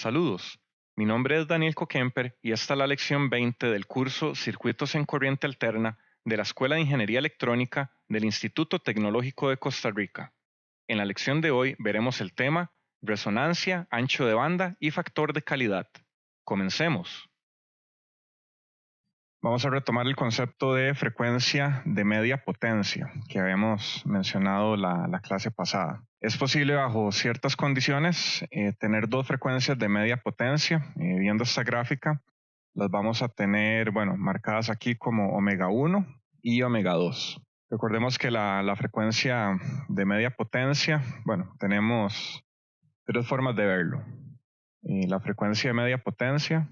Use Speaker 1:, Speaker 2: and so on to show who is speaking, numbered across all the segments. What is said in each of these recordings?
Speaker 1: Saludos, mi nombre es Daniel Coquemper y esta es la lección 20 del curso Circuitos en Corriente Alterna de la Escuela de Ingeniería Electrónica del Instituto Tecnológico de Costa Rica. En la lección de hoy veremos el tema resonancia, ancho de banda y factor de calidad. Comencemos. Vamos a retomar el concepto de frecuencia de media potencia que habíamos mencionado la clase pasada. Es posible bajo ciertas condiciones tener dos frecuencias de media potencia. Viendo esta gráfica, las vamos a tener, marcadas aquí como omega 1 y omega 2. Recordemos que la frecuencia de media potencia, tenemos tres formas de verlo. La frecuencia de media potencia,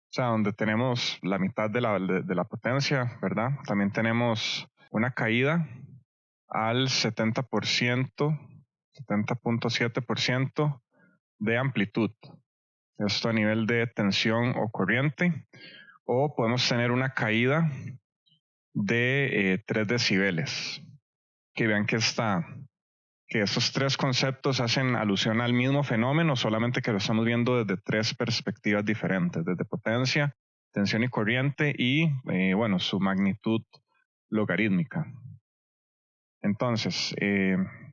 Speaker 1: o sea, donde tenemos la mitad de la potencia, ¿verdad? También tenemos una caída al 70%, 70.7% de amplitud. Esto a nivel de tensión o corriente. O podemos tener una caída de 3 decibeles. Que vean que esos tres conceptos hacen alusión al mismo fenómeno, solamente que lo estamos viendo desde tres perspectivas diferentes, desde potencia, tensión y corriente y, su magnitud logarítmica. Entonces,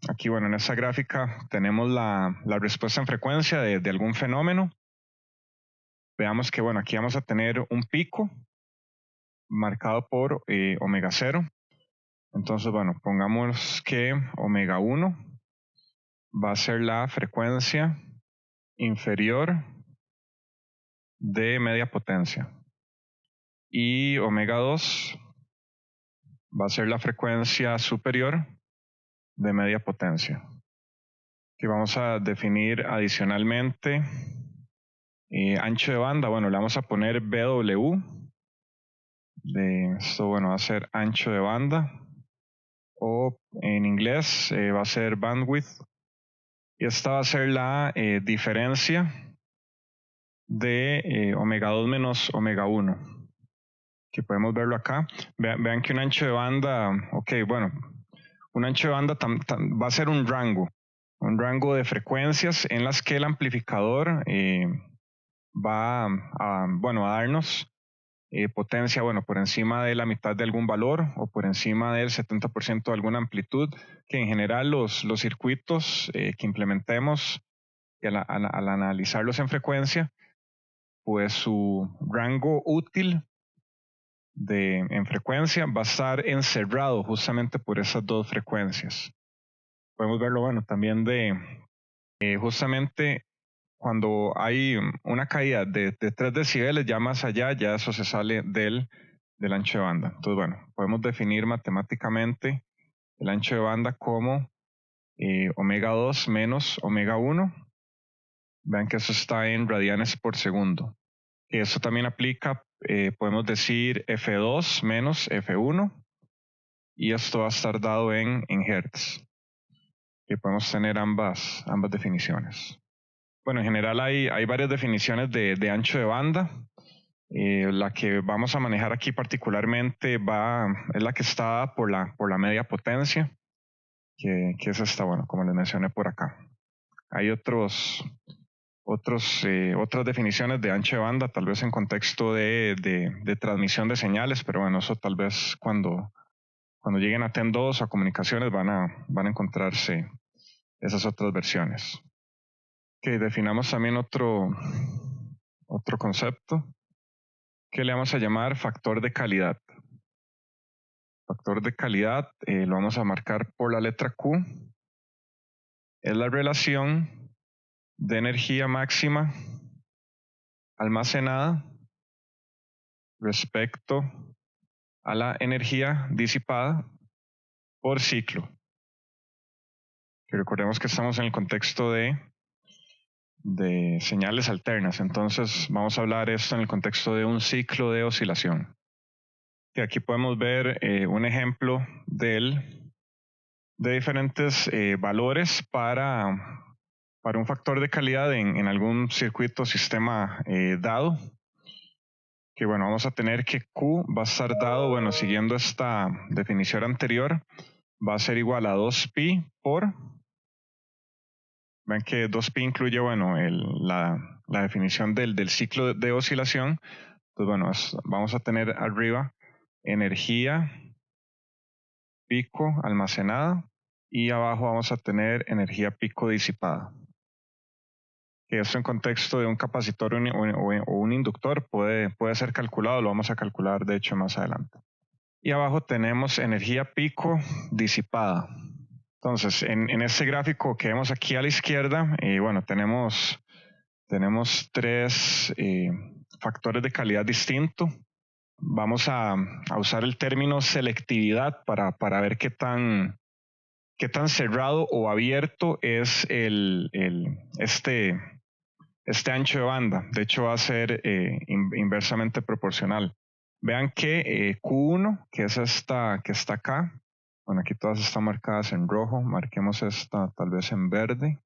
Speaker 1: aquí, en esta gráfica tenemos la respuesta en frecuencia de algún fenómeno. Veamos que, aquí vamos a tener un pico marcado por omega 0. Entonces, pongamos que omega 1 va a ser la frecuencia inferior de media potencia. Y omega 2 va a ser la frecuencia superior de media potencia. Que vamos a definir adicionalmente ancho de banda. Le vamos a poner BW. Esto va a ser ancho de banda. O en inglés va a ser bandwidth. Y esta va a ser la diferencia de omega 2 menos omega 1, que podemos verlo acá. Vean que un ancho de banda, un ancho de banda va a ser un rango de frecuencias en las que el amplificador va a darnos potencia, por encima de la mitad de algún valor o por encima del 70% de alguna amplitud, que en general los circuitos que implementemos al analizarlos en frecuencia, pues su rango útil en frecuencia va a estar encerrado justamente por esas dos frecuencias. Podemos verlo, también justamente cuando hay una caída de 3 decibeles, ya más allá, ya eso se sale del ancho de banda. Entonces, podemos definir matemáticamente el ancho de banda como omega 2 menos omega 1. Vean que eso está en radianes por segundo. Eso también aplica, podemos decir F2 menos F1, y esto va a estar dado en hertz. Y podemos tener ambas definiciones. En general hay varias definiciones de ancho de banda. La que vamos a manejar aquí particularmente es la que está dada por la media potencia, que es esta, como les mencioné por acá. Hay otras definiciones de ancho de banda, tal vez en contexto de transmisión de señales, pero eso tal vez cuando lleguen a TEN 2 o a comunicaciones van a encontrarse esas otras versiones. Que definamos también otro concepto que le vamos a llamar factor de calidad. Factor de calidad lo vamos a marcar por la letra Q. Es la relación de energía máxima almacenada respecto a la energía disipada por ciclo. Que recordemos que estamos en el contexto de señales alternas, entonces vamos a hablar esto en el contexto de un ciclo de oscilación. Y aquí podemos ver un ejemplo de diferentes valores para un factor de calidad en algún circuito o sistema dado. Que vamos a tener que Q va a estar dado, siguiendo esta definición anterior, va a ser igual a 2pi por Vean que 2pi incluye, bueno, la definición del ciclo de oscilación. Pues bueno, vamos a tener arriba energía pico almacenada y abajo vamos a tener energía pico disipada. Que esto en contexto de un capacitor o un inductor puede ser calculado, lo vamos a calcular de hecho más adelante. Y abajo tenemos energía pico disipada. Entonces, en este gráfico que vemos aquí a la izquierda, bueno, tenemos tres factores de calidad distintos. Vamos a usar el término selectividad para ver qué tan cerrado o abierto es este ancho de banda. De hecho, va a ser inversamente proporcional. Vean que Q1, que es esta que está acá, bueno, aquí todas están marcadas en rojo, marquemos esta tal vez en verde.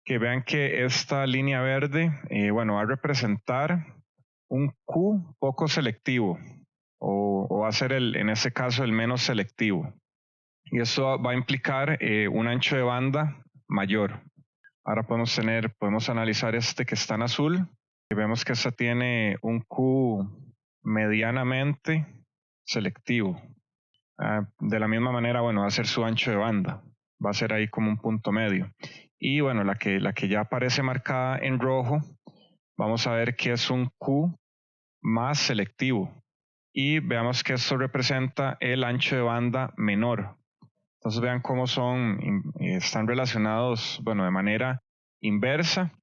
Speaker 1: Que vean que esta línea verde, bueno, va a representar un Q poco selectivo, o va a ser en este caso el menos selectivo. Y eso va a implicar un ancho de banda mayor. Ahora podemos analizar este que está en azul, y vemos que este tiene un Q medianamente selectivo. De la misma manera, bueno, va a ser su ancho de banda, va a ser ahí como un punto medio. Y bueno, la que ya aparece marcada en rojo, vamos a ver que es un Q más selectivo. Y veamos que esto representa el ancho de banda menor. Entonces vean cómo están relacionados, bueno, de manera inversa.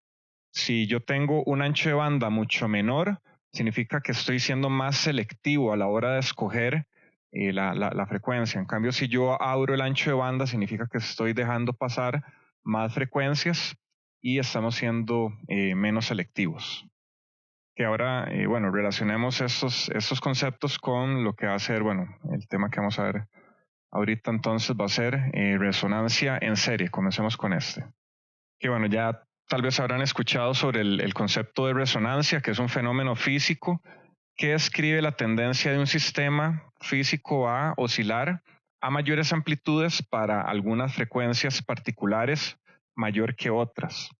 Speaker 1: Si yo tengo un ancho de banda mucho menor, significa que estoy siendo más selectivo a la hora de escoger la frecuencia. En cambio, si yo abro el ancho de banda, significa que estoy dejando pasar más frecuencias y estamos siendo menos selectivos. Que ahora, bueno, relacionemos estos conceptos con lo que va a ser, bueno, el tema que vamos a ver ahorita entonces va a ser resonancia en serie. Comencemos con este. Que bueno, ya tal vez habrán escuchado sobre el concepto de resonancia, que es un fenómeno físico que describe la tendencia de un sistema físico a oscilar a mayores amplitudes para algunas frecuencias particulares mayor que otras.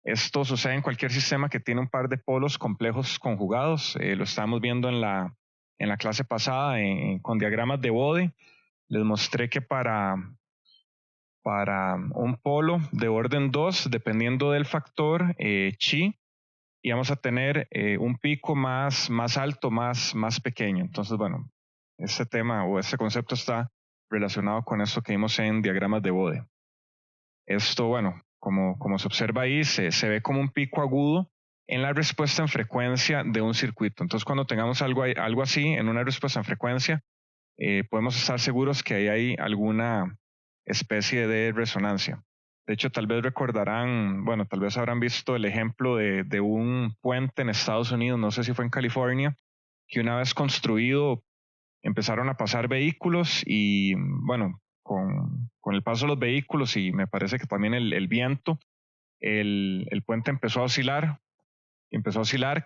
Speaker 1: Esto sucede en cualquier sistema que tiene un par de polos complejos conjugados. Lo estábamos viendo en la clase pasada con diagramas de Bode. Les mostré que para un polo de orden 2, dependiendo del factor chi, íbamos a tener un pico más alto, más pequeño. Entonces, bueno, este tema o este concepto está relacionado con esto que vimos en diagramas de Bode. Esto, bueno, como se observa ahí, se ve como un pico agudo en la respuesta en frecuencia de un circuito. Entonces, cuando tengamos algo así en una respuesta en frecuencia, podemos estar seguros que ahí hay alguna especie de resonancia. De hecho, tal vez recordarán, bueno, tal vez habrán visto el ejemplo de un puente en Estados Unidos, no sé si fue en California, que una vez construido empezaron a pasar vehículos y, bueno, con el paso de los vehículos y me parece que también el viento, el puente empezó a oscilar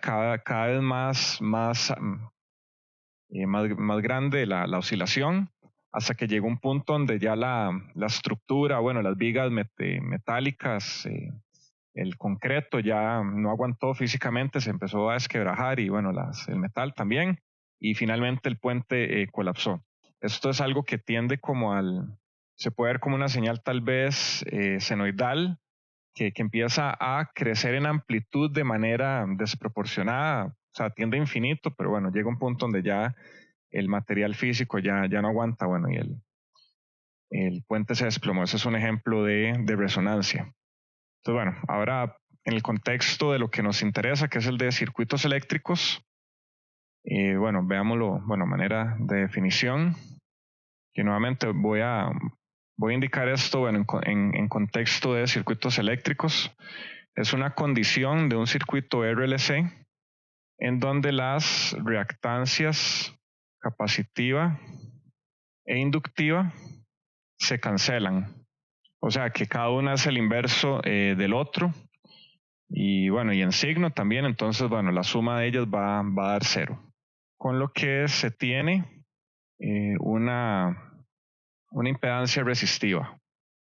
Speaker 1: cada vez más grande la oscilación, hasta que llegó un punto donde ya la estructura, bueno, las vigas metálicas, el concreto ya no aguantó físicamente, se empezó a desquebrajar y bueno, el metal también, y finalmente el puente colapsó. Esto es algo que tiende se puede ver como una señal tal vez senoidal, que empieza a crecer en amplitud de manera desproporcionada, o sea, tiende a infinito, pero bueno, llega un punto donde ya el material físico ya no aguanta, bueno, y el puente se desplomó. Ese es un ejemplo de resonancia. Entonces, bueno, ahora en el contexto de lo que nos interesa, que es el de circuitos eléctricos, bueno, veámoslo, bueno, manera de definición, que nuevamente voy a indicar esto, bueno, en contexto de circuitos eléctricos. Es una condición de un circuito RLC en donde las reactancias capacitiva e inductiva se cancelan. O sea que cada una es el inverso del otro. Y bueno, y en signo también, entonces, bueno, la suma de ellas va a dar cero. Con lo que se tiene una impedancia resistiva.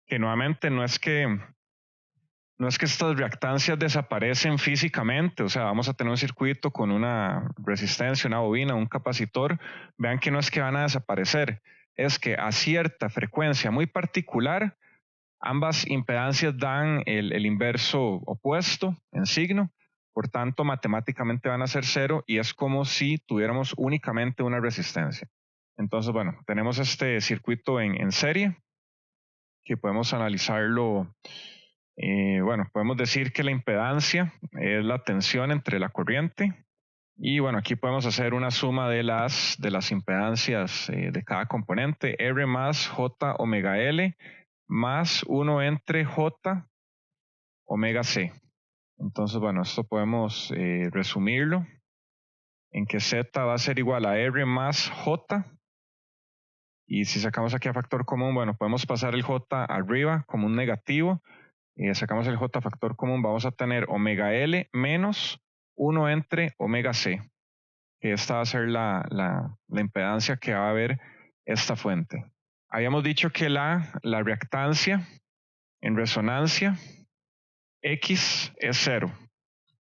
Speaker 1: Que nuevamente no es que no es que estas reactancias desaparecen físicamente, o sea, vamos a tener un circuito con una resistencia, una bobina, un capacitor. Vean que no es que van a desaparecer, es que a cierta frecuencia muy particular, ambas impedancias dan el inverso opuesto en signo, por tanto, matemáticamente van a ser cero y es como si tuviéramos únicamente una resistencia. Entonces, bueno, tenemos este circuito en serie que podemos analizarlo. Bueno, podemos decir que la impedancia es la tensión entre la corriente y bueno, aquí podemos hacer una suma de las impedancias de cada componente, R más J omega L más 1 entre J omega C. Entonces, bueno, esto podemos resumirlo en que Z va a ser igual a R más J. Y si sacamos aquí a factor común, bueno, podemos pasar el J arriba como un negativo. Y sacamos el J factor común, vamos a tener omega L menos 1 entre omega C. Que esta va a ser la impedancia que va a haber esta fuente. Habíamos dicho que la reactancia en resonancia X es cero.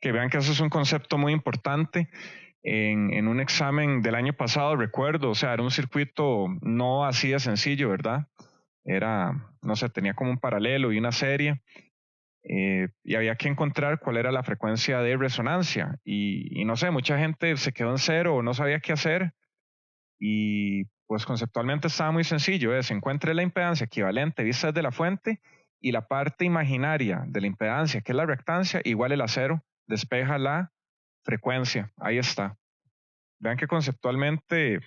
Speaker 1: Que vean que eso es un concepto muy importante. En un examen del año pasado, recuerdo, o sea, era un circuito no así de sencillo, ¿verdad? Era, no sé, tenía como un paralelo y una serie, y había que encontrar cuál era la frecuencia de resonancia. Y no sé, mucha gente se quedó en cero o no sabía qué hacer, y pues conceptualmente estaba muy sencillo, es encuentre la impedancia equivalente vista desde la fuente y la parte imaginaria de la impedancia, que es la reactancia, igual el a cero, despeja la frecuencia. Ahí está. Vean que conceptualmente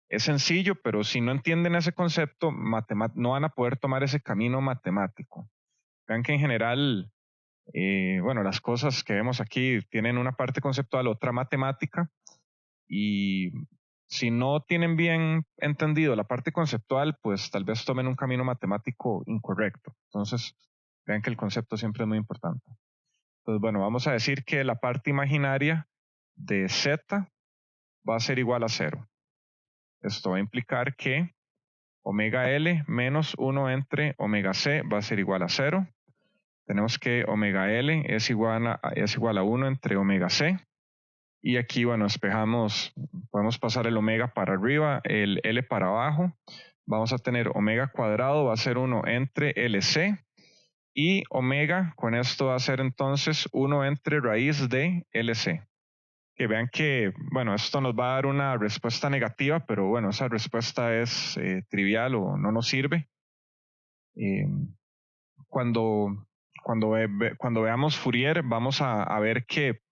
Speaker 1: es sencillo, pero si no entienden ese concepto, no van a poder tomar ese camino matemático. Vean que en general, bueno, las cosas que vemos aquí tienen una parte conceptual, otra matemática, y si no tienen bien entendido la parte conceptual, pues tal vez tomen un camino matemático incorrecto. Entonces, vean que el concepto siempre es muy importante. Entonces, bueno, vamos a decir que la parte imaginaria de Z va a ser igual a cero. Esto va a implicar que omega L menos 1 entre omega C va a ser igual a cero. Tenemos que omega L es igual a 1 entre omega C. Y aquí, bueno, despejamos, podemos pasar el omega para arriba, el L para abajo. Vamos a tener omega cuadrado, va a ser 1 entre LC. Y omega, con esto va a ser entonces 1 entre raíz de LC. Que vean que, bueno, esto nos va a dar una respuesta negativa, pero bueno, esa respuesta es trivial o no nos sirve. Eh, cuando, cuando veamos Fourier, vamos a ver que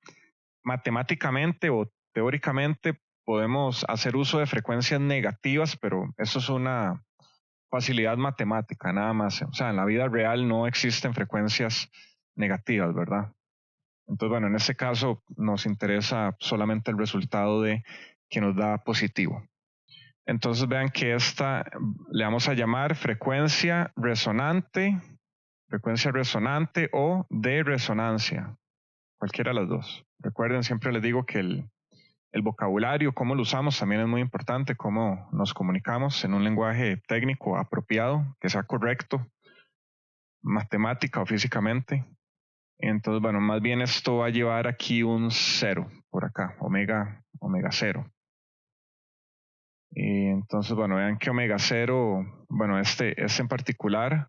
Speaker 1: matemáticamente o teóricamente podemos hacer uso de frecuencias negativas, pero eso es una facilidad matemática, nada más. O sea, en la vida real no existen frecuencias negativas, ¿verdad? Entonces, bueno, en este caso nos interesa solamente el resultado de que nos da positivo. Entonces vean que esta le vamos a llamar frecuencia resonante o de resonancia, cualquiera de las dos. Recuerden, siempre les digo que el vocabulario, cómo lo usamos, también es muy importante, cómo nos comunicamos en un lenguaje técnico apropiado, que sea correcto, matemática o físicamente. Entonces, bueno, más bien esto va a llevar aquí un cero por acá, omega cero. Entonces, bueno, vean que omega cero, bueno, este en particular,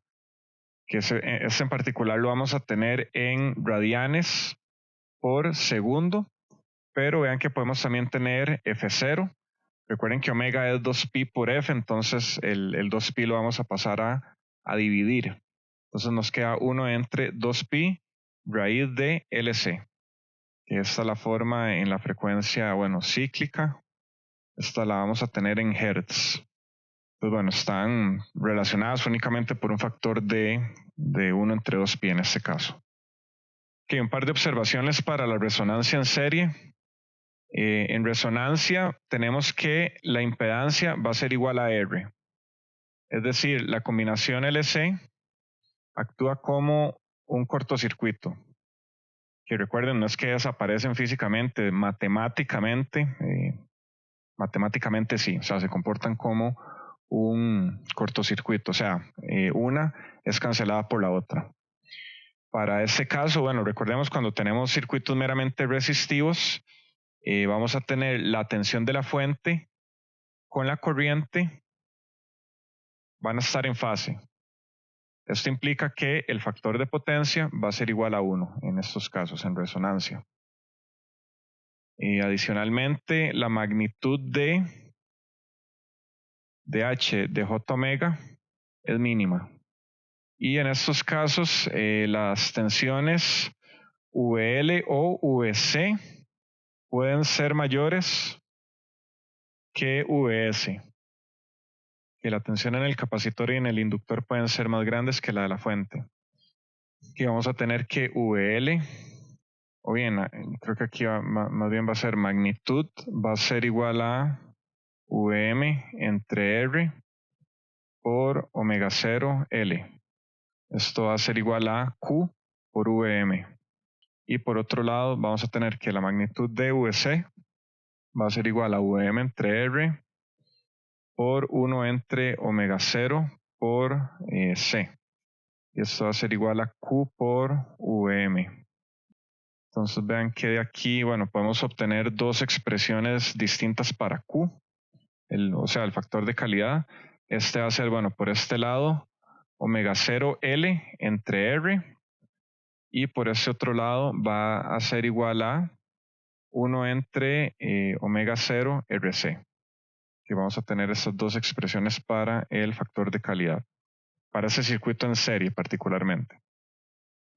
Speaker 1: que este en particular lo vamos a tener en radianes por segundo, pero vean que podemos también tener F0. Recuerden que omega es 2pi por F, entonces el 2pi lo vamos a pasar a dividir. Entonces nos queda 1 entre 2pi raíz de LC. Esta es la forma en la frecuencia, bueno, cíclica. Esta la vamos a tener en hertz. Pues bueno, están relacionadas únicamente por un factor de 1 entre 2pi en este caso. Okay, un par de observaciones para la resonancia en serie. En resonancia tenemos que la impedancia va a ser igual a R. Es decir, la combinación LC actúa como un cortocircuito. Que recuerden, no es que desaparecen físicamente, matemáticamente sí, o sea, se comportan como un cortocircuito, o sea, una es cancelada por la otra. Para este caso, bueno, recordemos cuando tenemos circuitos meramente resistivos, vamos a tener la tensión de la fuente con la corriente, van a estar en fase. Esto implica que el factor de potencia va a ser igual a 1 en estos casos, en resonancia. Adicionalmente, la magnitud de H de J omega es mínima. Y en estos casos, las tensiones VL o VC pueden ser mayores que VS. Que la tensión en el capacitor y en el inductor pueden ser más grandes que la de la fuente. Aquí vamos a tener que VL, o bien, creo que aquí más bien va a ser magnitud, va a ser igual a VM entre R por omega 0 L. Esto va a ser igual a Q por VM. Y por otro lado, vamos a tener que la magnitud de VC va a ser igual a VM entre R por 1 entre omega 0 por C. Y esto va a ser igual a Q por VM. Entonces vean que de aquí, bueno, podemos obtener dos expresiones distintas para Q, o sea, el factor de calidad. Este va a ser, bueno, por este lado, omega 0 L entre R, y por este otro lado va a ser igual a 1 entre omega 0 RC, que vamos a tener estas dos expresiones para el factor de calidad, para ese circuito en serie particularmente.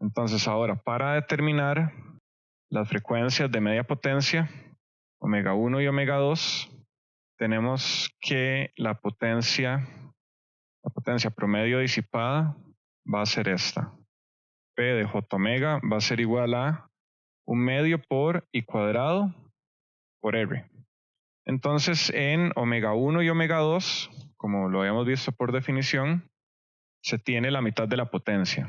Speaker 1: Entonces ahora, para determinar las frecuencias de media potencia, omega 1 y omega 2, tenemos que la potencia promedio disipada va a ser esta. P de J omega va a ser igual a 1 medio por I cuadrado por R. Entonces en omega 1 y omega 2, como lo habíamos visto por definición, se tiene la mitad de la potencia.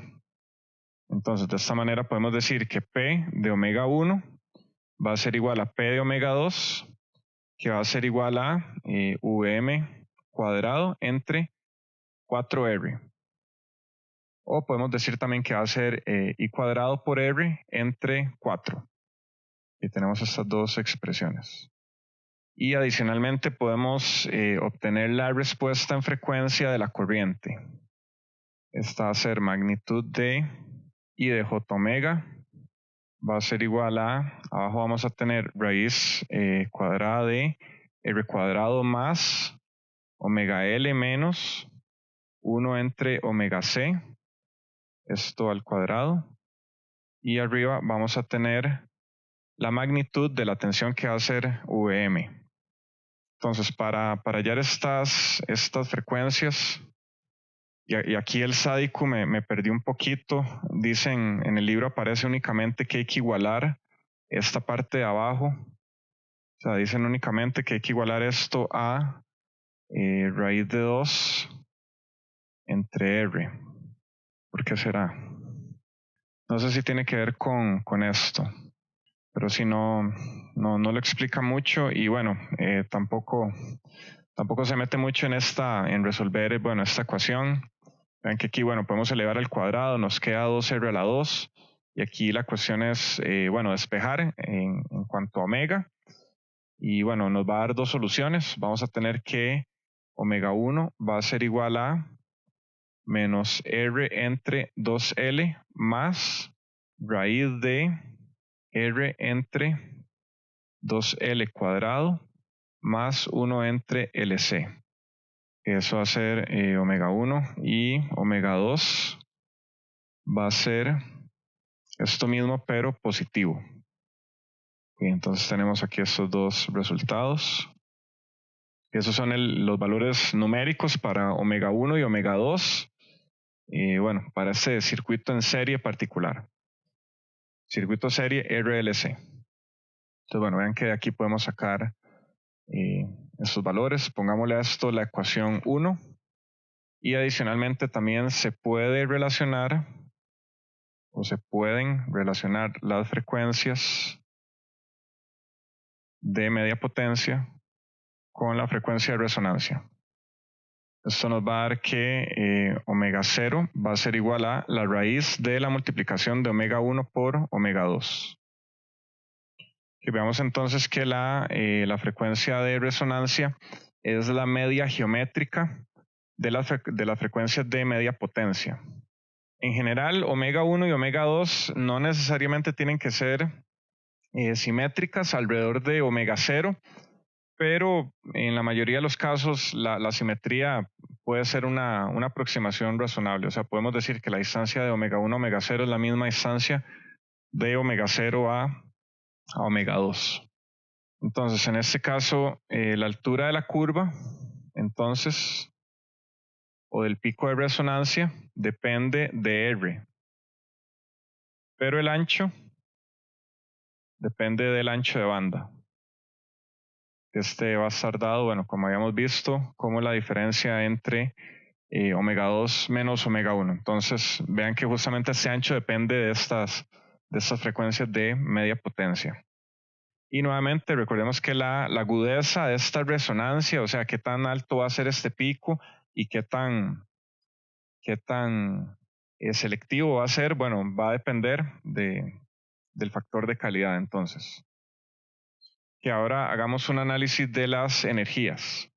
Speaker 1: Entonces de esta manera podemos decir que P de omega 1 va a ser igual a P de omega 2, que va a ser igual a VM cuadrado entre 4R. O podemos decir también que va a ser I cuadrado por R entre 4. Y tenemos estas dos expresiones. Y adicionalmente podemos obtener la respuesta en frecuencia de la corriente. Esta va a ser magnitud de I de J omega. Va a ser igual a, abajo vamos a tener raíz cuadrada de R cuadrado más omega L menos 1 entre omega C, esto al cuadrado. Y arriba vamos a tener la magnitud de la tensión que va a ser VM. Entonces, para hallar estas frecuencias, y aquí el sádico me perdí un poquito, dicen, en el libro aparece únicamente que hay que igualar esta parte de abajo, o sea, dicen únicamente que hay que igualar esto a raíz de 2 entre R. ¿Por qué será? No sé si tiene que ver con esto, pero si no lo explica mucho y bueno, tampoco se mete mucho en resolver, bueno, esta ecuación. Vean que aquí, bueno, podemos elevar al cuadrado, nos queda 2R a la 2, y aquí la cuestión es, bueno, despejar en cuanto a omega, y bueno, nos va a dar dos soluciones. Vamos a tener que omega 1 va a ser igual a menos R entre 2L más raíz de R entre 2L cuadrado más 1 entre LC. Eso va a ser omega 1 y omega 2 va a ser esto mismo pero positivo. Y entonces tenemos aquí estos dos resultados. Esos son los valores numéricos para omega 1 y omega 2. Bueno, para este circuito en serie particular. Circuito serie RLC. Entonces, bueno, vean que de aquí podemos sacar estos valores. Pongámosle a esto la ecuación 1. Y adicionalmente también se puede relacionar o se pueden relacionar las frecuencias de media potencia con la frecuencia de resonancia. Esto nos va a dar que omega 0 va a ser igual a la raíz de la multiplicación de omega 1 por omega 2. Que veamos entonces que la frecuencia de resonancia es la media geométrica de las frecuencias de media potencia. En general, omega 1 y omega 2 no necesariamente tienen que ser simétricas alrededor de omega 0, pero en la mayoría de los casos la simetría puede ser una aproximación razonable. O sea, podemos decir que la distancia de omega 1 a omega 0 es la misma distancia de omega 0 a omega 2. Entonces, en este caso, la altura de la curva, entonces, o del pico de resonancia, depende de R. Pero el ancho depende del ancho de banda. Este va a estar dado, bueno, como habíamos visto, como la diferencia entre omega 2 menos omega 1. Entonces, vean que justamente este ancho depende de estas frecuencias de media potencia. Y nuevamente, recordemos que la agudeza de esta resonancia, o sea, qué tan alto va a ser este pico y qué tan selectivo va a ser, bueno, va a depender del factor de calidad. Entonces, que ahora hagamos un análisis de las energías.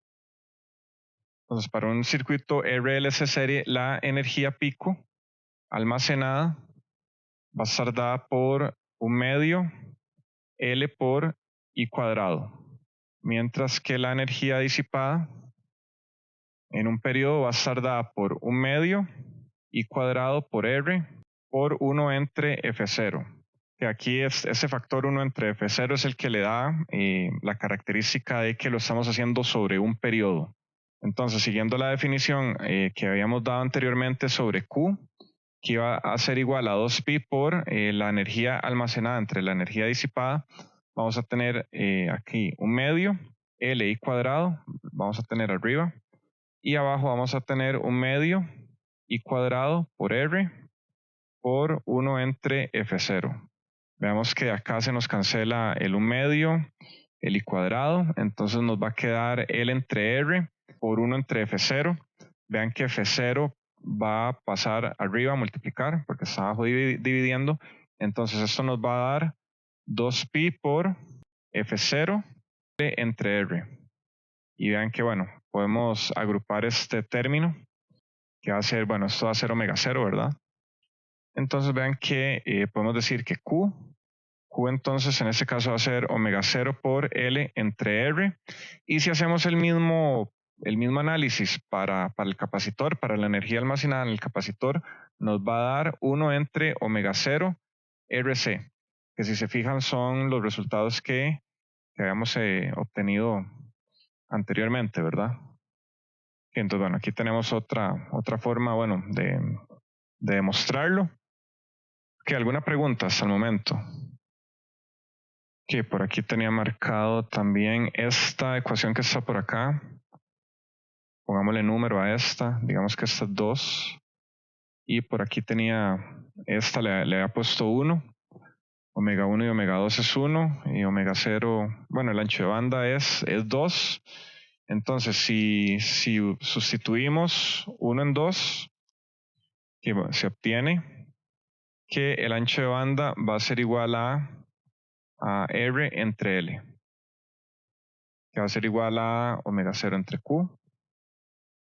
Speaker 1: Entonces, para un circuito RLC serie, la energía pico almacenada va a estar dada por un medio L por I cuadrado, mientras que la energía disipada en un periodo va a estar dada por un medio I cuadrado por R por 1 entre F0. Que aquí ese factor 1 entre F0 es el que le da la característica de que lo estamos haciendo sobre un periodo. Entonces, siguiendo la definición que habíamos dado anteriormente sobre Q, que iba a ser igual a 2pi por la energía almacenada entre la energía disipada, vamos a tener aquí un medio, Li cuadrado, vamos a tener arriba, y abajo vamos a tener un medio I cuadrado por R por 1 entre F0. Veamos que acá se nos cancela el 1 medio, el I cuadrado, entonces nos va a quedar L entre R por 1 entre F0. Vean que F0 va a pasar arriba a multiplicar porque está abajo dividiendo. Entonces esto nos va a dar 2pi por F0 entre R. Y vean que, bueno, podemos agrupar este término que va a ser, bueno, esto va a ser omega 0, ¿verdad? Entonces vean que podemos decir que Q entonces en este caso va a ser omega 0 por L entre R. Y si hacemos el mismo análisis para el capacitor, para la energía almacenada en el capacitor, nos va a dar 1 entre omega 0 RC, que si se fijan son los resultados que habíamos obtenido anteriormente, ¿verdad? Entonces, bueno, aquí tenemos otra forma, bueno, de demostrarlo. ¿Alguna pregunta hasta el momento? Que por aquí tenía marcado también esta ecuación que está por acá. Pongámosle número a esta, digamos que esta es 2. Y por aquí tenía esta, le había puesto 1. Omega 1 y omega 2 es 1. Y omega 0, bueno, el ancho de banda es 2. Entonces, si sustituimos 1 en 2, se obtiene que el ancho de banda va a ser igual a R entre L, que va a ser igual a omega 0 entre Q.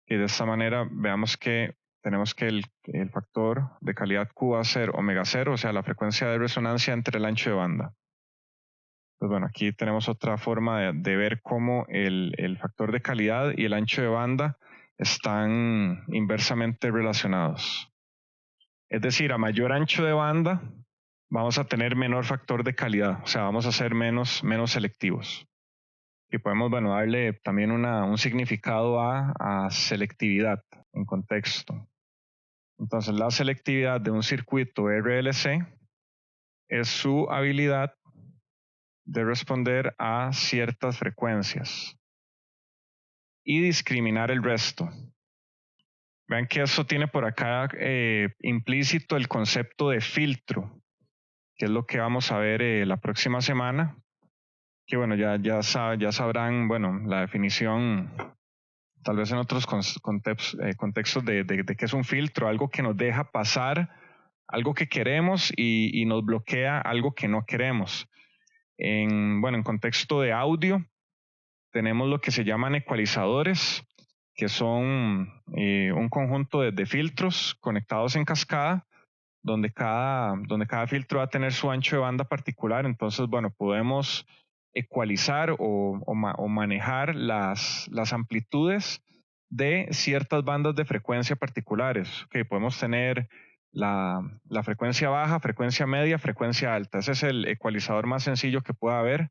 Speaker 1: Y de esta manera veamos que tenemos que el factor de calidad Q va a ser omega 0, o sea, la frecuencia de resonancia entre el ancho de banda. Pues bueno, aquí tenemos otra forma de ver cómo el factor de calidad y el ancho de banda están inversamente relacionados. Es decir, a mayor ancho de banda vamos a tener menor factor de calidad, o sea, vamos a ser menos selectivos. Y podemos, bueno, darle también un significado a selectividad en contexto. Entonces, la selectividad de un circuito RLC es su habilidad de responder a ciertas frecuencias y discriminar el resto. Vean que eso tiene por acá implícito el concepto de filtro, que es lo que vamos a ver la próxima semana. Que bueno, ya sabrán, bueno, la definición tal vez en otros contextos de qué es un filtro, algo que nos deja pasar algo que queremos y nos bloquea algo que no queremos. En contexto de audio, tenemos lo que se llaman ecualizadores, que son un conjunto de filtros conectados en cascada, donde cada filtro va a tener su ancho de banda particular. Entonces, podemos ecualizar o manejar las amplitudes de ciertas bandas de frecuencia particulares. Okay, podemos tener la frecuencia baja, frecuencia media, frecuencia alta. Ese es el ecualizador más sencillo que pueda haber.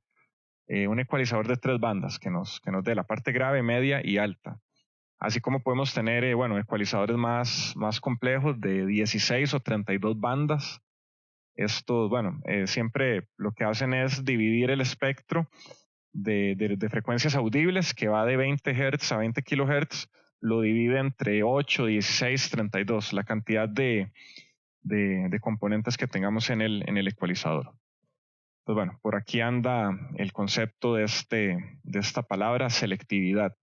Speaker 1: Un ecualizador de 3 bandas que nos dé la parte grave, media y alta. Así como podemos tener, ecualizadores más complejos de 16 o 32 bandas. Estos, siempre lo que hacen es dividir el espectro de frecuencias audibles, que va de 20 Hz a 20 kHz, lo divide entre 8, 16, 32, la cantidad de componentes que tengamos en el ecualizador. Pues por aquí anda el concepto de esta palabra selectividad,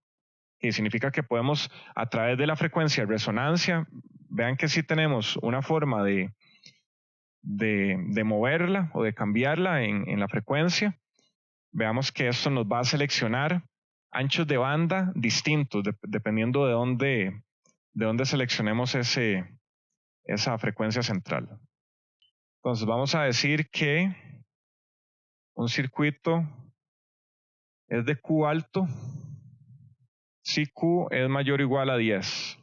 Speaker 1: que significa que podemos, a través de la frecuencia de resonancia, vean que sí tenemos una forma de moverla o de cambiarla en la frecuencia. Veamos que esto nos va a seleccionar anchos de banda distintos, dependiendo de dónde seleccionemos esa frecuencia central. Entonces vamos a decir que un circuito es de Q alto si Q es mayor o igual a 10.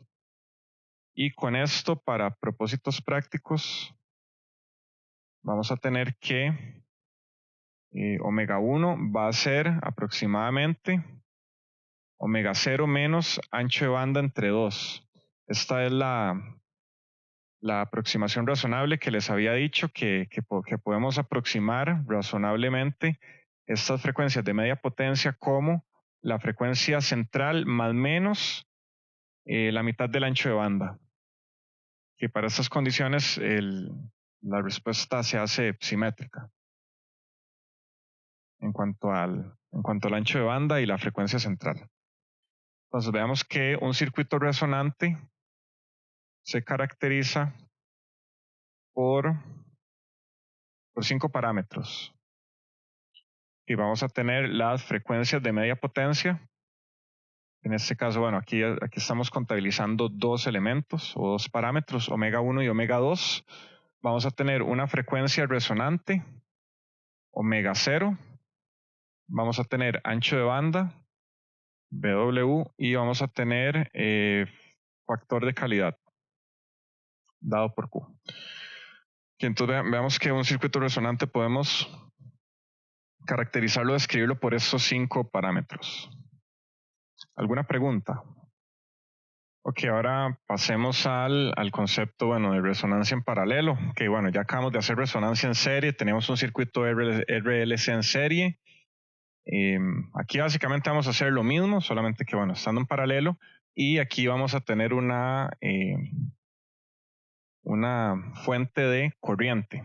Speaker 1: Y con esto, para propósitos prácticos, vamos a tener que omega 1 va a ser aproximadamente omega 0 menos ancho de banda entre 2. Esta es la aproximación razonable que les había dicho, que podemos aproximar razonablemente estas frecuencias de media potencia como la frecuencia central más menos la mitad del ancho de banda. Que para estas condiciones la respuesta se hace simétrica en cuanto al ancho de banda y la frecuencia central. Entonces veamos que un circuito resonante se caracteriza por 5 parámetros. Y vamos a tener las frecuencias de media potencia. En este caso, aquí estamos contabilizando 2 elementos o 2 parámetros, omega 1 y omega 2. Vamos a tener una frecuencia resonante, omega 0. Vamos a tener ancho de banda, BW, y vamos a tener factor de calidad, dado por Q. Y entonces veamos que un circuito resonante podemos caracterizarlo, describirlo por estos 5 parámetros. ¿Alguna pregunta? Ok, ahora pasemos al concepto de resonancia en paralelo, que ya acabamos de hacer resonancia en serie, tenemos un circuito RLC en serie. Aquí básicamente vamos a hacer lo mismo, solamente que estando en paralelo, y aquí vamos a tener una fuente de corriente.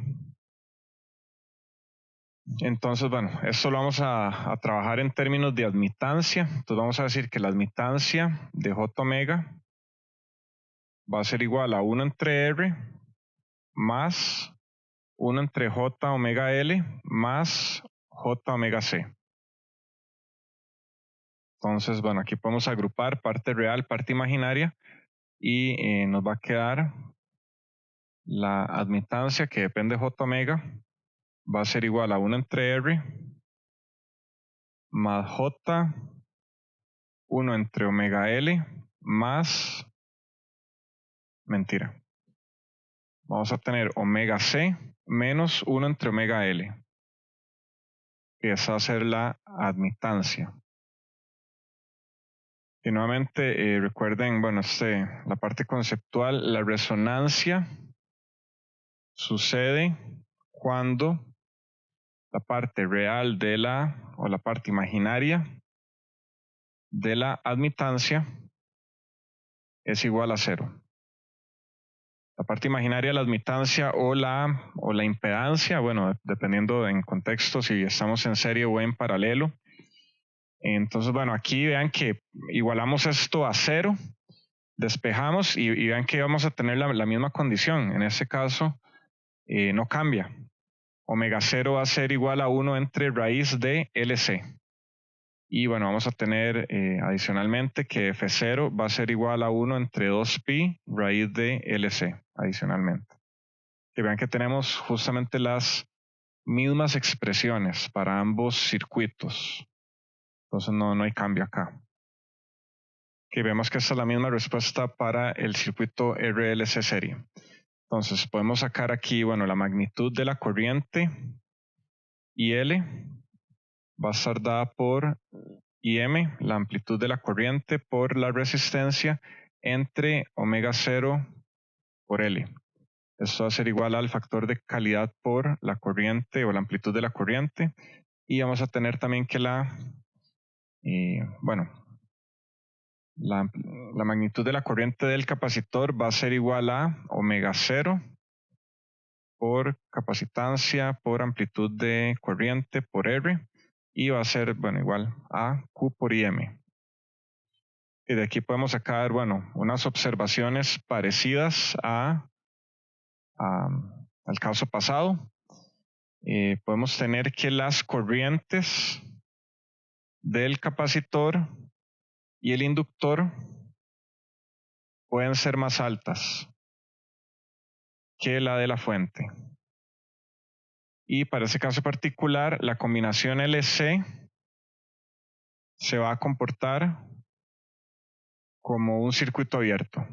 Speaker 1: Entonces, esto lo vamos a trabajar en términos de admitancia. Entonces vamos a decir que la admitancia de J omega va a ser igual a 1 entre R más 1 entre J omega L más J omega C. Entonces, aquí podemos agrupar parte real, parte imaginaria, y nos va a quedar la admitancia, que depende de J omega, va a ser igual a 1 entre R más J 1 entre omega L más, mentira, vamos a tener omega C menos 1 entre omega L, que esa va a ser la admitancia. Y nuevamente recuerden, la parte conceptual, la resonancia sucede cuando la parte real o la parte imaginaria de la admitancia es igual a 0. La parte imaginaria de la admitancia o la impedancia, dependiendo en contexto si estamos en serie o en paralelo, Entonces, bueno, aquí vean que igualamos esto a 0, despejamos y vean que vamos a tener la misma condición. En este caso, no cambia. Omega 0 va a ser igual a 1 entre raíz de LC. Y bueno, vamos a tener adicionalmente que F0 va a ser igual a 1 entre 2pi raíz de LC adicionalmente. Que vean que tenemos justamente las mismas expresiones para ambos circuitos. Entonces no hay cambio acá. Que vemos que esta es la misma respuesta para el circuito RLC serie. Entonces podemos sacar aquí, bueno, la magnitud de la corriente IL va a estar dada por IM, la amplitud de la corriente por la resistencia entre omega 0 por L. Esto va a ser igual al factor de calidad por la corriente o la amplitud de la corriente. Y vamos a tener también que la magnitud de la corriente del capacitor va a ser igual a omega 0 por capacitancia por amplitud de corriente por R y va a ser, bueno, igual a Q por IM. Y de aquí podemos sacar, bueno, unas observaciones parecidas al caso pasado. Podemos tener que las corrientes del capacitor y el inductor pueden ser más altas que la de la fuente. Y para ese caso particular, la combinación LC se va a comportar como un circuito abierto,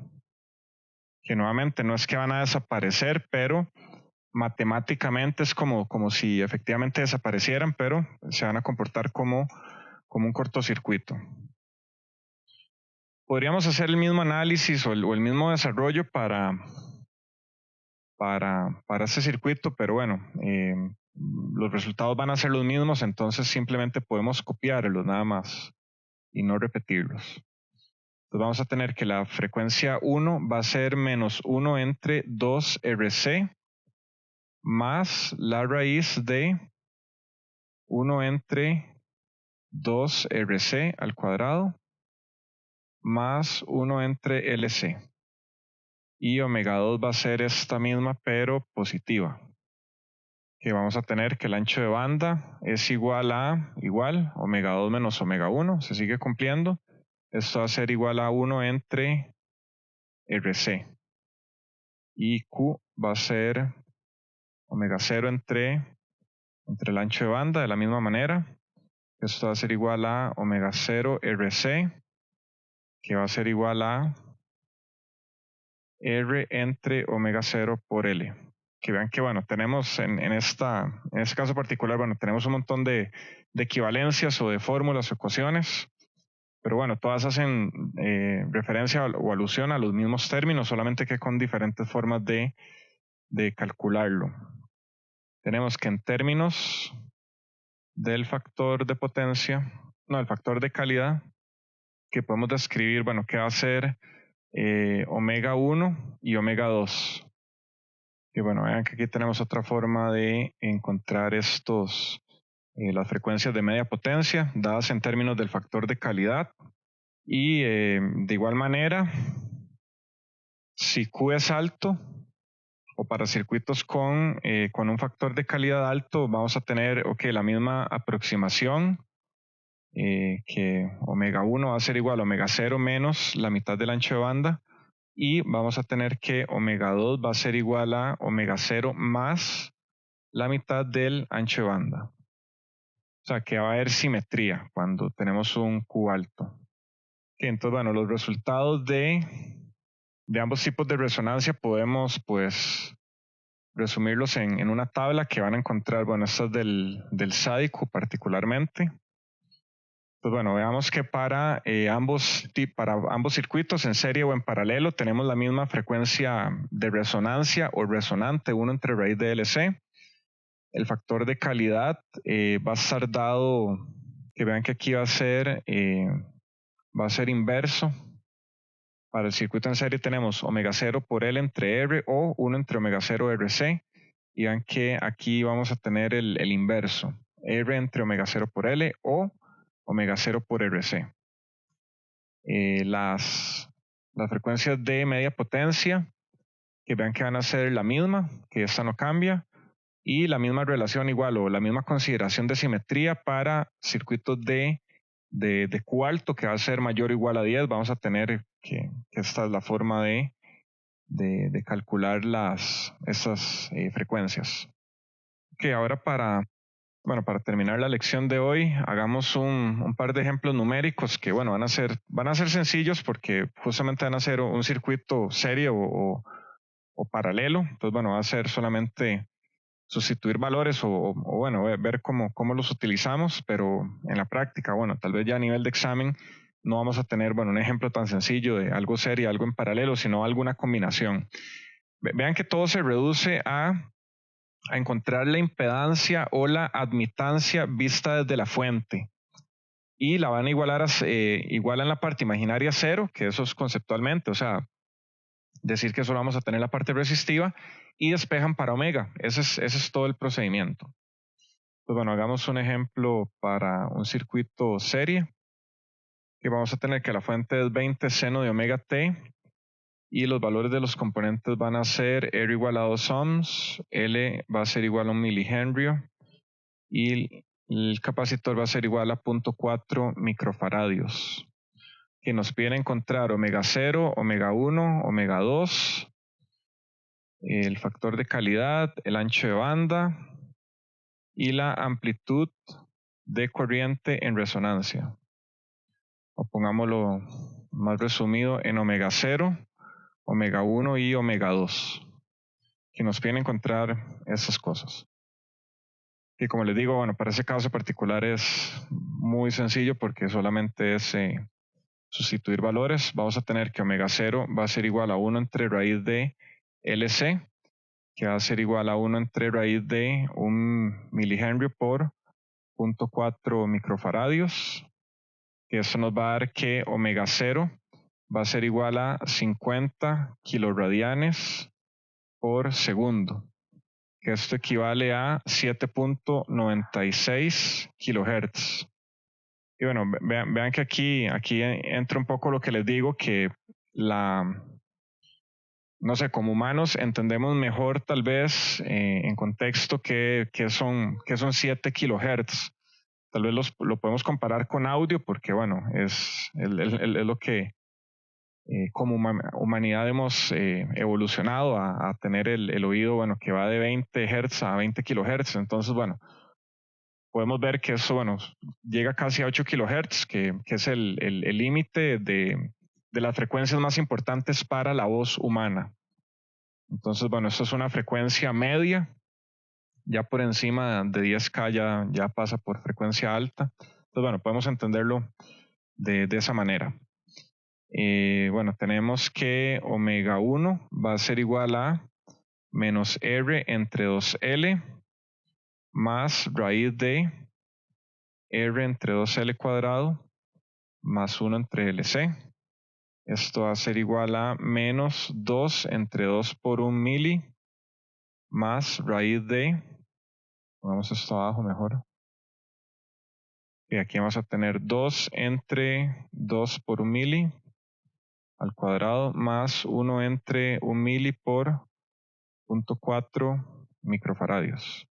Speaker 1: que nuevamente no es que van a desaparecer, pero matemáticamente es como si efectivamente desaparecieran, pero se van a comportar como un cortocircuito. Podríamos hacer el mismo análisis o el mismo desarrollo para ese circuito, pero bueno, los resultados van a ser los mismos, entonces simplemente podemos copiarlos nada más y no repetirlos. Entonces vamos a tener que la frecuencia 1 va a ser menos 1 entre 2RC más la raíz de 1 entre 2RC al cuadrado más 1 entre LC. Y omega 2 va a ser esta misma pero positiva. Que vamos a tener que el ancho de banda es igual a omega 2 menos omega 1, se sigue cumpliendo. Esto va a ser igual a 1 entre RC. Y Q va a ser omega 0 entre el ancho de banda de la misma manera. Esto va a ser igual a omega 0 RC, que va a ser igual a R entre omega 0 por L. Que vean que, bueno, tenemos en este caso particular, bueno, tenemos un montón de equivalencias o de fórmulas o ecuaciones, pero bueno, todas hacen referencia o alusión a los mismos términos, solamente que con diferentes formas de calcularlo. Tenemos que en términos del factor de potencia, el factor de calidad, que podemos describir, bueno, que va a ser omega 1 y omega 2. Y bueno, vean que aquí tenemos otra forma de encontrar las frecuencias de media potencia dadas en términos del factor de calidad. Y de igual manera, si Q es alto, o para circuitos con un factor de calidad alto, vamos a tener la misma aproximación, que omega 1 va a ser igual a omega 0 menos la mitad del ancho de banda. Y vamos a tener que omega 2 va a ser igual a omega 0 más la mitad del ancho de banda. O sea que va a haber simetría cuando tenemos un Q alto. Entonces, bueno, los resultados de ambos tipos de resonancia podemos pues resumirlos en una tabla que van a encontrar, bueno, esta es del sádico particularmente. Pues bueno, veamos que para ambos circuitos en serie o en paralelo tenemos la misma frecuencia de resonancia o resonante, 1 entre raíz de LC. El factor de calidad va a estar dado, que vean que aquí va a ser inverso. Para el circuito en serie tenemos omega 0 por L entre R o 1 entre omega 0 RC. Y vean que aquí vamos a tener el inverso, R entre omega 0 por L o omega 0 por RC. Las frecuencias de media potencia, que vean que van a ser la misma, que esta no cambia, y la misma relación igual o la misma consideración de simetría para circuitos de Q alto, que va a ser mayor o igual a 10. Vamos a tener que esta es la forma de calcular estas frecuencias. Que ahora para terminar la lección de hoy, hagamos un par de ejemplos numéricos que van a ser sencillos porque justamente van a ser un circuito serie o paralelo. Entonces, va a ser solamente sustituir valores o ver cómo los utilizamos, pero en la práctica, tal vez ya a nivel de examen no vamos a tener, un ejemplo tan sencillo de algo serie, algo en paralelo, sino alguna combinación. Vean que todo se reduce a encontrar la impedancia o la admitancia vista desde la fuente. Y la van a igualar, igualan la parte imaginaria a 0, que eso es conceptualmente, o sea, decir que solo vamos a tener la parte resistiva, y despejan para omega. Ese es todo el procedimiento. Pues hagamos un ejemplo para un circuito serie, que vamos a tener que la fuente es 20 seno de omega t, y los valores de los componentes van a ser R igual a 2 ohms, L va a ser igual a 1 milihenry, y el capacitor va a ser igual a 0.4 microfaradios. Que nos piden encontrar omega 0, omega 1, omega 2, el factor de calidad, el ancho de banda y la amplitud de corriente en resonancia. O pongámoslo más resumido en omega 0, omega 1 y omega 2. Que nos piden encontrar esas cosas. Y como les digo, para ese caso particular es muy sencillo porque solamente es sustituir valores. Vamos a tener que omega 0 va a ser igual a 1 entre raíz de LC, que va a ser igual a 1 entre raíz de 1 milihenry por 0.4 microfaradios, que eso nos va a dar que omega 0 va a ser igual a 50 kiloradianes por segundo, que esto equivale a 7.96 kilohertz. Y vean que aquí entra un poco lo que les digo, que no sé, como humanos entendemos mejor tal vez en contexto que son 7 kilohertz. Tal vez lo podemos comparar con audio porque, es lo que como humanidad hemos evolucionado a tener el oído, que va de 20 hertz a 20 kilohertz. Entonces, podemos ver que eso, llega casi a 8 kilohertz, que es el límite de las frecuencias más importantes para la voz humana. Entonces, esto es una frecuencia media. Ya por encima de 10K ya pasa por frecuencia alta. Entonces, podemos entenderlo de esa manera. Tenemos que omega 1 va a ser igual a menos R entre 2L más raíz de R entre 2L cuadrado más 1 entre LC. Esto va a ser igual a menos 2 entre 2 por 1 mili más raíz de, pongamos esto abajo mejor, y aquí vamos a tener 2 entre 2 por 1 mili al cuadrado más 1 entre 1 mili por 0.4 microfaradios.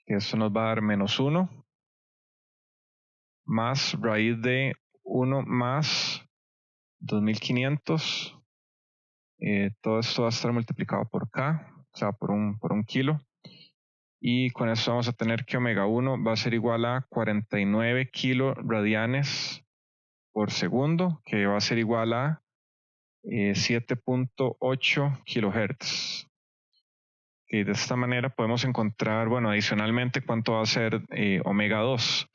Speaker 1: Que esto nos va a dar menos 1 más raíz de 1 más 2500. Todo esto va a estar multiplicado por K, o sea, por un kilo. Y con esto vamos a tener que omega 1 va a ser igual a 49 kiloradianes por segundo, que va a ser igual a 7.8 kilohertz. Que de esta manera podemos encontrar, adicionalmente cuánto va a ser omega 2,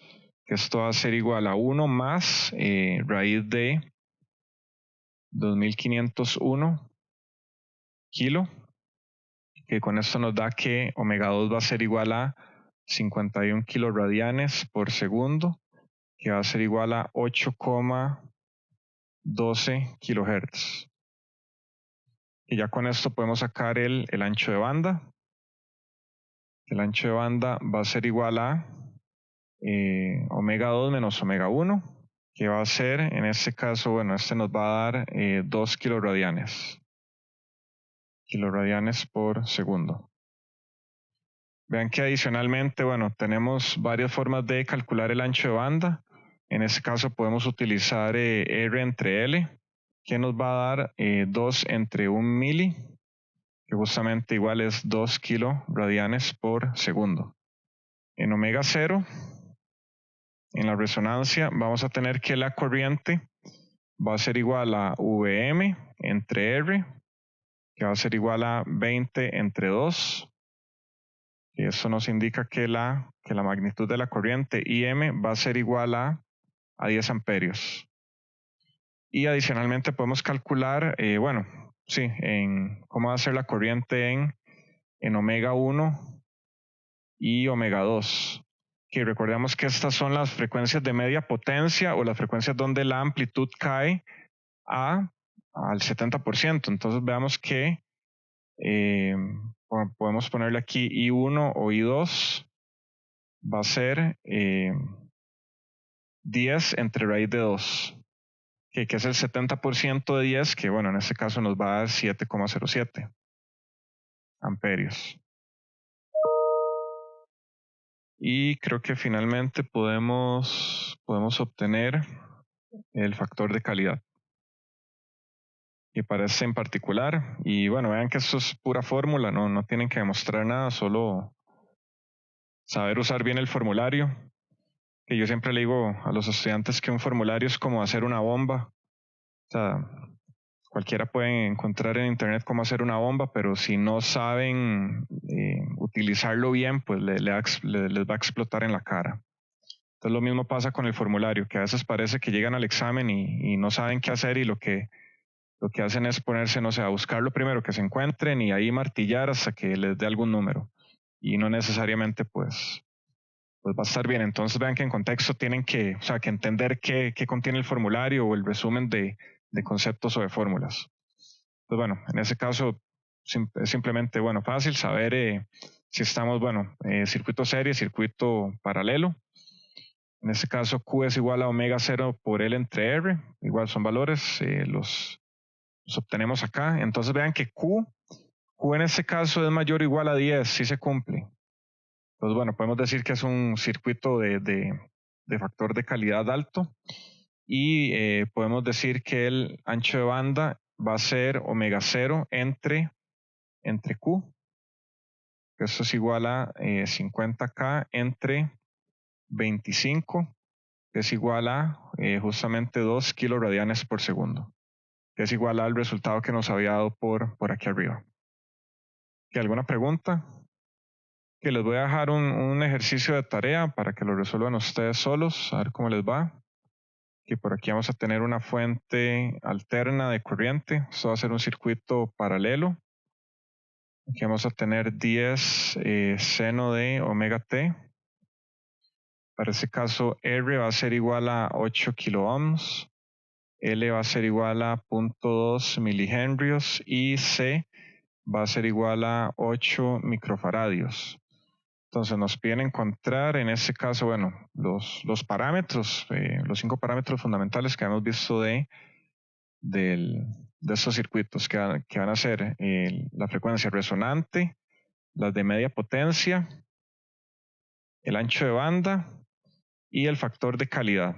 Speaker 1: que esto va a ser igual a 1 más raíz de 2501 kilo, que con esto nos da que omega 2 va a ser igual a 51 kiloradianes por segundo, que va a ser igual a 8,12 kilohertz. Y ya con esto podemos sacar el ancho de banda. El ancho de banda va a ser igual a omega 2 menos omega 1, que va a ser, en este caso, bueno, este nos va a dar 2 kiloradianes por segundo. Vean que adicionalmente, bueno, tenemos varias formas de calcular el ancho de banda. En este caso podemos utilizar R entre L, que nos va a dar 2 entre 1 mili, que justamente igual es 2 kiloradianes por segundo. En omega 0, en la resonancia, vamos a tener que la corriente va a ser igual a Vm entre R, que va a ser igual a 20 entre 2. Y eso nos indica que la magnitud de la corriente Im va a ser igual a 10 amperios. Y adicionalmente podemos calcular, cómo va a ser la corriente en omega 1 y omega 2. Que recordemos que estas son las frecuencias de media potencia o las frecuencias donde la amplitud cae al 70%. Entonces veamos que podemos ponerle aquí I1 o I2 va a ser 10 entre raíz de 2, que es el 70% de 10, que bueno, en este caso nos va a dar 7,07 amperios. Y creo que finalmente podemos obtener el factor de calidad. Y para este en particular, y bueno, vean que esto es pura fórmula, no tienen que demostrar nada, solo saber usar bien el formulario. Que yo siempre le digo a los estudiantes que un formulario es como hacer una bomba. O sea, cualquiera puede encontrar en internet cómo hacer una bomba, pero si no saben utilizarlo bien, pues les va a explotar en la cara. Entonces lo mismo pasa con el formulario, que a veces parece que llegan al examen y no saben qué hacer y lo que hacen es ponerse, no sé, a buscar lo primero que se encuentren y ahí martillar hasta que les dé algún número. Y no necesariamente pues va a estar bien. Entonces vean que en contexto tienen que entender qué contiene el formulario o el resumen de conceptos o de fórmulas. Pues bueno, en ese caso es simplemente, bueno, fácil saber si estamos, circuito serie, circuito paralelo. En este caso Q es igual a omega 0 por L entre R, igual son valores, los obtenemos acá. Entonces vean que Q en este caso es mayor o igual a 10, si se cumple. Pues bueno, podemos decir que es un circuito de factor de calidad alto y podemos decir que el ancho de banda va a ser omega 0 entre Q, que eso es igual a 50K entre 25, que es igual a justamente 2 kiloradianes por segundo, que es igual al resultado que nos había dado por aquí arriba. ¿Alguna pregunta? Que les voy a dejar un ejercicio de tarea para que lo resuelvan ustedes solos, a ver cómo les va. Que por aquí vamos a tener una fuente alterna de corriente. Esto va a ser un circuito paralelo. Aquí vamos a tener 10 seno de omega t. Para ese caso, R va a ser igual a 8 kiloohms, L va a ser igual a 0.2 milihenrios y C va a ser igual a 8 microfaradios. Entonces nos piden encontrar, en este caso, bueno, los parámetros, los 5 parámetros fundamentales que hemos visto de estos circuitos, que van a ser la frecuencia resonante, las de media potencia, el ancho de banda y el factor de calidad.